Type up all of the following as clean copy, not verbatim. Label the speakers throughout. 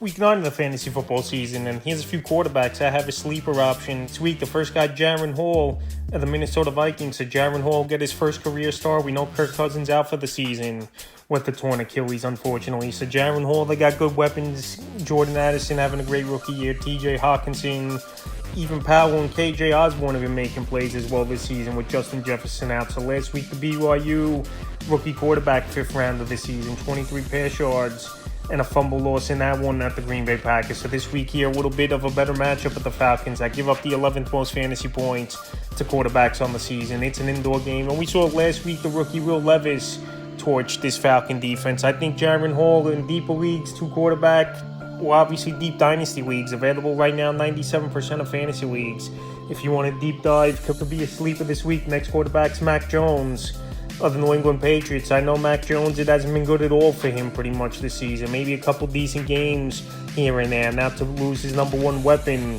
Speaker 1: Week 9 of the fantasy football season, and here's a few quarterbacks I have a sleeper option. This week, the first guy, Jaren Hall of the Minnesota Vikings. So Jaren Hall will get his first career start. We know Kirk Cousins out for the season with the torn Achilles, unfortunately. So Jaren Hall, they got good weapons. Jordan Addison having a great rookie year. TJ Hawkinson, even Powell and KJ Osborne have been making plays as well this season with Justin Jefferson out. So last week, the BYU rookie quarterback, 5th round of the season, 23 pass yards and a fumble loss in that one at the Green Bay Packers. So this week here, a little bit of a better matchup with the Falcons. I give up the 11th most fantasy points to quarterbacks on the season. It's an indoor game, and we saw last week the rookie Will Levis torch this Falcon defense. I think Jaren Hall in deeper leagues, 2 quarterback, well, obviously deep dynasty leagues, available right now, 97% of fantasy leagues. If you want a deep dive, could be a sleeper this week. Next quarterback's Mac Jones of the New England Patriots. I know Mac Jones, it hasn't been good at all for him pretty much this season. Maybe a couple decent games here and there. Not to lose his number one weapon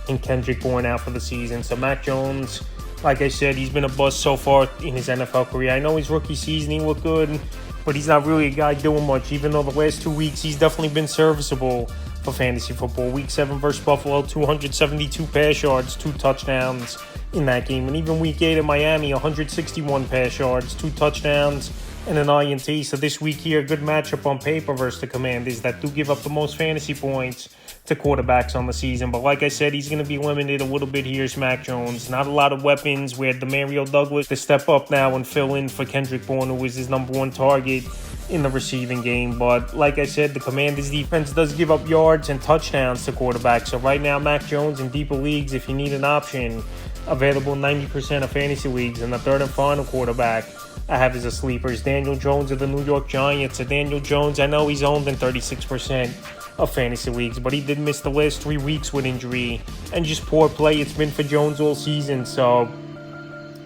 Speaker 1: in Kendrick Bourne out for the season. So Mac Jones, like I said, he's been a bust so far in his NFL career. I know his rookie season he looked good, but he's not really a guy doing much, even though the last 2 weeks he's definitely been serviceable for fantasy football. Week 7 versus Buffalo, 272 pass yards, 2 touchdowns in that game. And even week 8 at Miami, 161 pass yards, 2 touchdowns, and an INT. So this week here, a good matchup on paper versus the Commanders that do give up the most fantasy points to quarterbacks on the season. But like I said, he's going to be limited a little bit. Here's Mac Jones. Not a lot of weapons. We had Demario Douglas to step up now and fill in for Kendrick Bourne, who was his number one target in the receiving game. But like I said, the Commanders defense does give up yards and touchdowns to quarterbacks. So right now, Mac Jones in deeper leagues, if you need an option, available 90% of fantasy leagues. And the third and final quarterback I have as a sleeper is Daniel Jones of the New York Giants. So Daniel Jones, I know he's owned in 36% of fantasy leagues, but he did miss the last 3 weeks with injury and just poor play it's been for Jones all season. So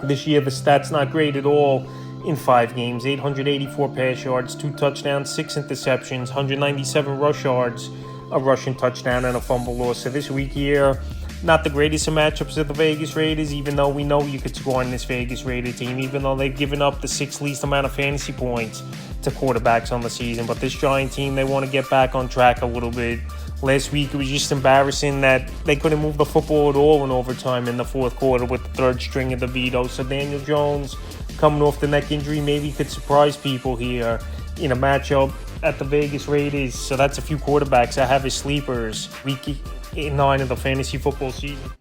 Speaker 1: this year the stats not great at all. In 5 games, 884 pass yards, 2 touchdowns, 6 interceptions, 197 rush yards, a rushing touchdown, and a fumble loss. So this week here, not the greatest of matchups of the Vegas Raiders, even though we know you could score on this Vegas Raider team, even though they've given up the 6th least amount of fantasy points to quarterbacks on the season. But this Giant team, they want to get back on track a little bit. Last week, it was just embarrassing that they couldn't move the football at all in overtime in the 4th quarter with the 3rd string of DeVito. So Daniel Jones, coming off the neck injury, maybe could surprise people here in a matchup at the Vegas Raiders. So that's a few quarterbacks I have as sleepers week 9 of the fantasy football season.